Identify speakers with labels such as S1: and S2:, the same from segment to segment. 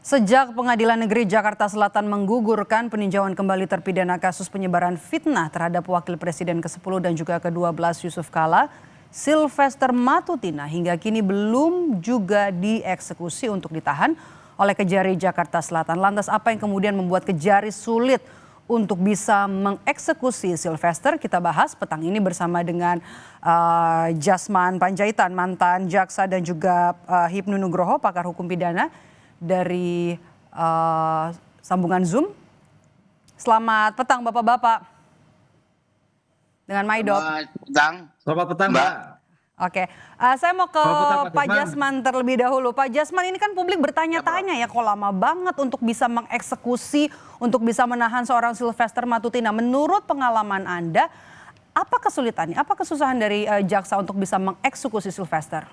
S1: Sejak Pengadilan Negeri Jakarta Selatan menggugurkan peninjauan kembali terpidana kasus penyebaran fitnah terhadap Wakil Presiden ke-10 dan juga ke-12 Yusuf Kala, Sylvester Matutina hingga kini belum juga dieksekusi untuk ditahan oleh Kejari Jakarta Selatan. Lantas apa yang kemudian membuat Kejari sulit untuk bisa mengeksekusi Sylvester? Kita bahas petang ini bersama dengan Jasman Panjaitan, mantan jaksa, dan juga Hipnu Nugroho, pakar hukum pidana dari sambungan Zoom. Selamat petang Bapak-bapak. Dengan Maidop.
S2: Selamat petang, Mbak.
S1: Oke, saya mau ke Pak Jasman terlebih dahulu. Pak Jasman, ini kan publik bertanya-tanya ya, kok lama banget untuk bisa mengeksekusi, untuk bisa menahan seorang Sylvester Matutina. Menurut pengalaman Anda, apa kesulitannya, apa kesusahan dari jaksa untuk bisa mengeksekusi Sylvester?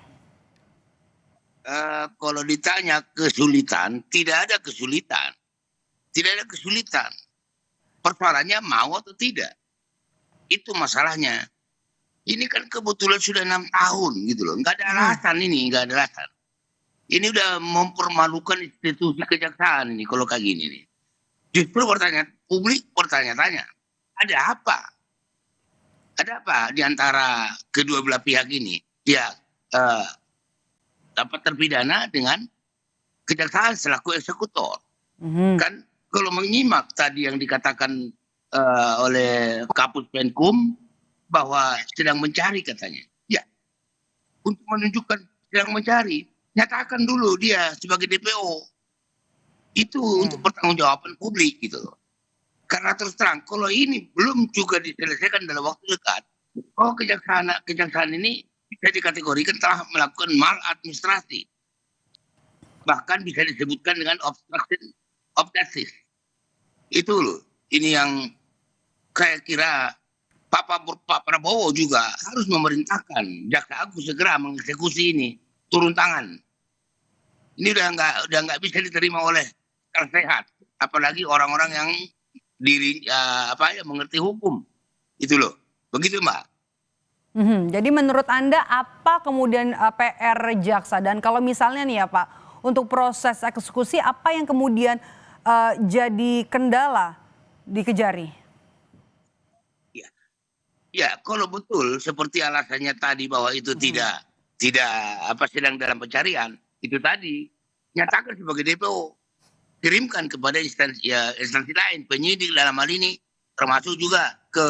S3: Kalau ditanya kesulitan, tidak ada kesulitan. Tidak ada kesulitan. Persoalannya mau atau tidak. Itu masalahnya. Ini kan kebetulan sudah 6 tahun gitu loh. Nggak ada alasan ini, nggak ada alasan. Ini udah mempermalukan institusi kejaksaan ini kalau kayak gini nih. Justru publik bertanya-tanya, ada apa? Ada apa di antara kedua belah pihak ini? Ya, dapat terpidana dengan kejaksaan selaku eksekutor. Kan kalau menyimak tadi yang dikatakan oleh Kapus Penkum bahwa sedang mencari katanya. Ya, untuk menunjukkan sedang mencari, nyatakan dulu dia sebagai DPO. Itu untuk pertanggungjawaban publik gitu loh. Karena terus terang, kalau ini belum juga diselesaikan dalam waktu dekat, kejaksaan ini bisa dikategorikan telah melakukan maladministrasi. Bahkan bisa disebutkan dengan obstruction of justice. Itu loh. Ini yang saya kira Pak Prabowo juga harus memerintahkan Jaksa Agung segera mengeksekusi ini, turun tangan. Ini udah nggak bisa diterima oleh akal sehat, apalagi orang-orang yang mengerti hukum. Itu loh. Begitu, Mbak.
S1: Jadi menurut Anda apa kemudian PR jaksa, dan kalau misalnya nih ya Pak, untuk proses eksekusi apa yang kemudian jadi kendala di Kejari?
S3: Ya, kalau betul seperti alasannya tadi bahwa itu tidak sedang dalam pencarian, itu tadi nyatakan sebagai DPO, kirimkan kepada instansi lain, penyidik dalam hal ini, termasuk juga ke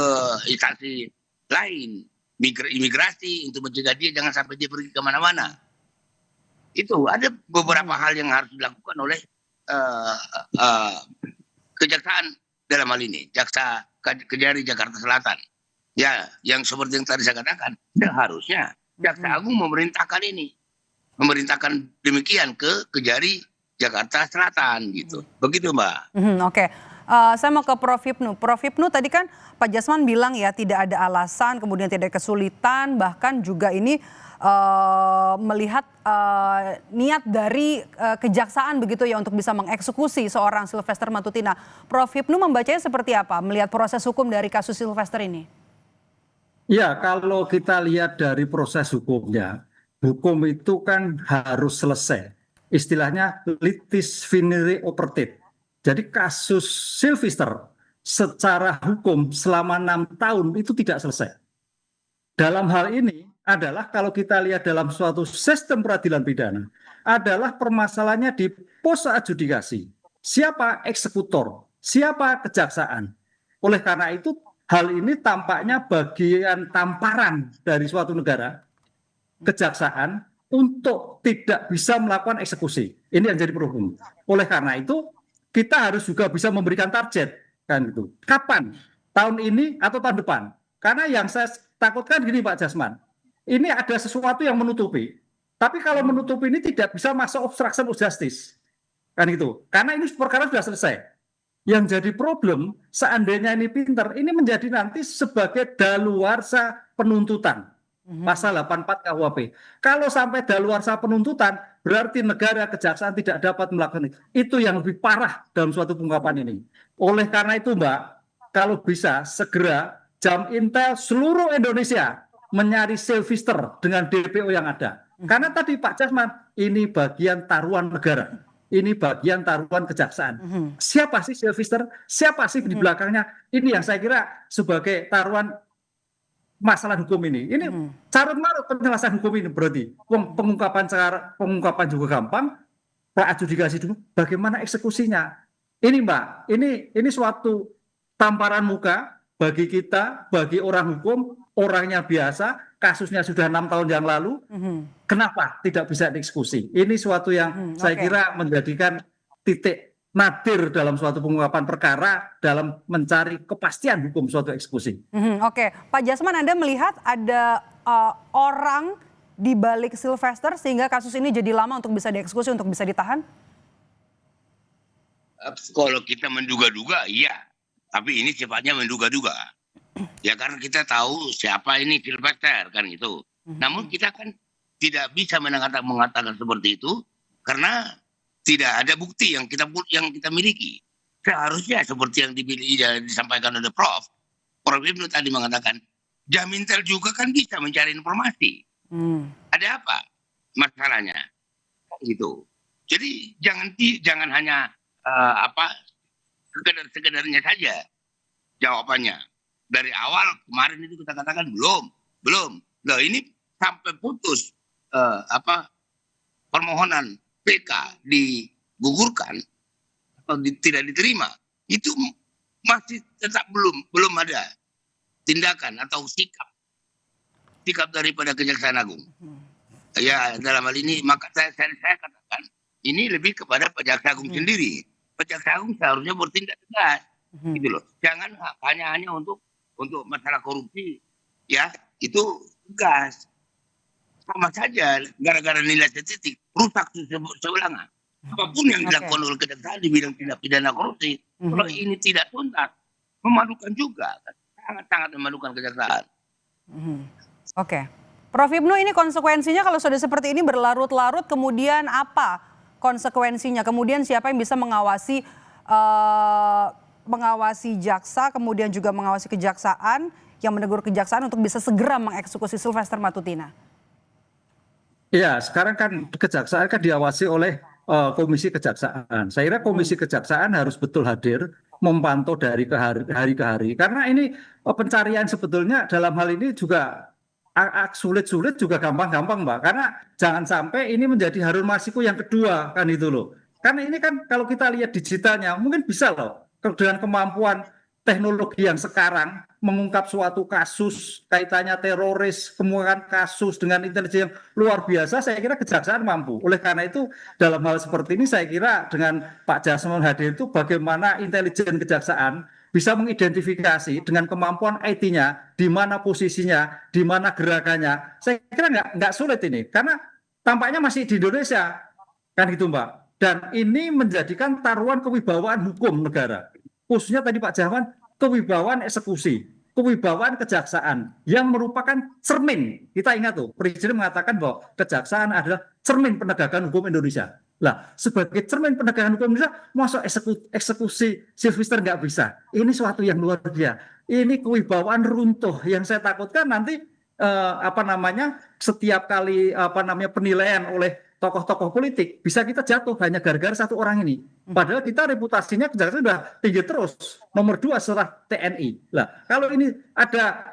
S3: instansi lain, imigrasi, untuk mencegah dia jangan sampai dia pergi kemana-mana. Itu ada beberapa hal yang harus dilakukan oleh kejaksaan dalam hal ini, jaksa Kejari Jakarta Selatan. Ya, yang seperti yang tadi saya katakan, seharusnya Jaksa Agung memerintahkan memerintahkan demikian ke Kejari Jakarta Selatan gitu. Begitu, Mbak.
S1: Oke. Saya mau ke Prof. Hipnu. Prof. Hipnu, tadi kan Pak Jasman bilang ya tidak ada alasan, kemudian tidak ada kesulitan, bahkan juga ini melihat niat dari kejaksaan begitu ya untuk bisa mengeksekusi seorang Sylvester Matutina. Prof. Hipnu membacanya seperti apa melihat proses hukum dari kasus Sylvester ini?
S2: Ya, kalau kita lihat dari proses hukumnya, hukum itu kan harus selesai. Istilahnya litis finire opertit. Jadi kasus Sylvester secara hukum selama 6 tahun itu tidak selesai. Dalam hal ini adalah kalau kita lihat dalam suatu sistem peradilan pidana, adalah permasalahannya di pos adjudikasi. Siapa eksekutor, siapa kejaksaan. Oleh karena itu, hal ini tampaknya bagian tamparan dari suatu negara, kejaksaan, untuk tidak bisa melakukan eksekusi. Ini yang jadi problem. Oleh karena itu, kita harus juga bisa memberikan target, kan itu. Kapan? Tahun ini atau tahun depan? Karena yang saya takutkan gini Pak Jasman, ini ada sesuatu yang menutupi. Tapi kalau menutupi ini tidak bisa masuk obstruction of justice, kan itu. Karena ini perkara sudah selesai. Yang jadi problem, seandainya ini pinter, ini menjadi nanti sebagai daluarsa penuntutan. Pasal 84 KUHP. Kalau sampai daluarsa penuntutan, berarti negara kejaksaan tidak dapat melakukan itu. Itu yang lebih parah dalam suatu pengungkapan ini. Oleh karena itu Mbak, kalau bisa segera jam intel seluruh Indonesia mencari Sylvester dengan DPO yang ada. Karena tadi Pak Jasman, ini bagian taruhan negara. ini bagian taruhan kejaksaan. Siapa sih Sylvester? Siapa sih di belakangnya? Ini yang saya kira sebagai taruhan masalah hukum ini. Ini carut marut penyelesaian hukum ini berarti. Pengungkapan juga gampang, adjudikasi dulu. Bagaimana eksekusinya? Ini Mbak, ini suatu tamparan muka bagi kita, bagi orang hukum, orangnya biasa, kasusnya sudah 6 tahun yang lalu, kenapa tidak bisa dieksekusi? Ini suatu yang saya kira menjadikan titik nadir dalam suatu pengungkapan perkara dalam mencari kepastian hukum suatu eksekusi.
S1: Oke, Pak Jasman, Anda melihat ada orang di balik Sylvester sehingga kasus ini jadi lama untuk bisa dieksekusi, untuk bisa ditahan?
S3: Kalau kita menduga-duga, iya. Tapi ini sifatnya menduga-duga. Ya karena kita tahu siapa ini Sylvester kan gitu. Namun kita kan tidak bisa mengatakan seperti itu karena tidak ada bukti yang kita miliki. Seharusnya seperti yang disampaikan oleh Prof Ibnu tadi mengatakan, Jamintel juga kan bisa mencari informasi. Ada apa masalahnya? Gitu. Jadi jangan hanya sekedarnya saja jawabannya. Dari awal kemarin itu kita katakan belum. Loh ini sampai putus permohonan PK digugurkan atau tidak diterima, itu masih tetap belum ada tindakan atau sikap daripada Kejaksaan Agung. Ya dalam hal ini maka saya katakan ini lebih kepada Jaksa Agung sendiri. Jaksa Agung seharusnya bertindak tegas, gitu loh. Jangan hanya untuk masalah korupsi, ya itu tegas. Sama saja gara-gara nilai statistik rusak seulangan. Apapun yang dilakukan oleh kejaksaan di bidang tindak pidana korupsi, kalau ini tidak tuntas, memalukan juga, sangat-sangat memalukan kejaksaan.
S1: Oke, Prof Ibnu, ini konsekuensinya kalau sudah seperti ini berlarut-larut, kemudian apa konsekuensinya? Kemudian siapa yang bisa mengawasi jaksa, kemudian juga mengawasi kejaksaan, yang menegur kejaksaan untuk bisa segera mengeksekusi Sylvester Matutina?
S2: Ya, sekarang kan kejaksaan kan diawasi oleh Komisi Kejaksaan. Saya kira Komisi Kejaksaan harus betul hadir, memantau dari hari ke hari. Karena ini pencarian sebetulnya dalam hal ini juga sulit-sulit juga gampang-gampang, Mbak. Karena jangan sampai ini menjadi Harun Masiku yang kedua, kan itu loh. Karena ini kan kalau kita lihat digitalnya, mungkin bisa loh dengan kemampuan teknologi yang sekarang mengungkap suatu kasus kaitannya teroris, kemudian kasus dengan intelijen yang luar biasa, saya kira kejaksaan mampu. Oleh karena itu dalam hal seperti ini saya kira dengan Pak Jasman hadir itu bagaimana intelijen kejaksaan bisa mengidentifikasi dengan kemampuan IT-nya, di mana posisinya, di mana gerakannya. Saya kira nggak sulit ini, karena tampaknya masih di Indonesia, kan gitu Mbak. Dan ini menjadikan taruhan kewibawaan hukum negara. Khususnya tadi Pak Jasman, kewibawaan eksekusi, kewibawaan kejaksaan yang merupakan cermin. Kita ingat tuh, Presiden mengatakan bahwa kejaksaan adalah cermin penegakan hukum Indonesia. Lah, sebagai cermin penegakan hukum Indonesia, masuk eksekusi Sylvester nggak bisa. Ini suatu yang luar biasa. Ini kewibawaan runtuh yang saya takutkan nanti setiap kali penilaian oleh tokoh-tokoh politik bisa kita jatuh hanya gara-gara satu orang ini. Padahal kita reputasinya kejaksaan sudah tinggi terus, nomor 2 setelah TNI. Lah, kalau ini ada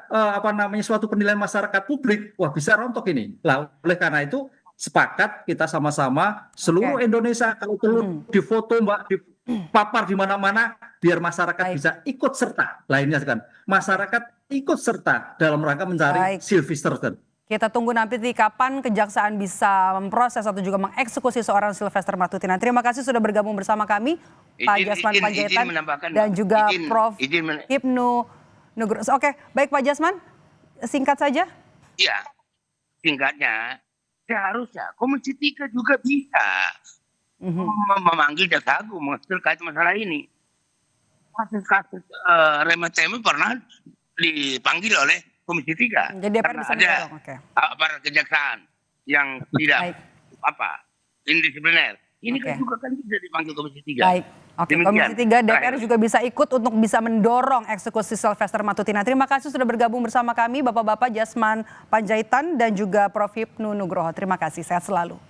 S2: suatu penilaian masyarakat publik, wah bisa rontok ini. Lah, oleh karena itu sepakat kita sama-sama seluruh Indonesia kalau perlu difoto Mbak, dipapar di mana-mana biar masyarakat bisa ikut serta. Lainnya kan masyarakat ikut serta dalam rangka mencari Sylvester.
S1: Kita tunggu nanti kapan kejaksaan bisa memproses atau juga mengeksekusi seorang Sylvester Matutina. Terima kasih sudah bergabung bersama kami, Pak Jasman Panjaitan dan juga Prof Ibnu Nugroho. Oke, baik Pak Jasman, singkat saja.
S3: Iya, singkatnya seharusnya Komisi 3 juga bisa memanggil Jaksa Agung terkait masalah ini. Kasus-kasus remeh-temeh pernah dipanggil oleh Komisi 3.
S1: Jadi DPR bisa mendorong.
S3: Aparat kejaksaan yang tidak indisipliner. Ini kan juga kan bisa dipanggil Komisi 3.
S1: Baik. Oke, Komisi 3 DPR juga bisa ikut untuk bisa mendorong eksekusi Sylvester Matutina. Terima kasih sudah bergabung bersama kami Bapak-bapak Jasman Panjaitan dan juga Prof Ibnu Nugroho. Terima kasih, sehat selalu.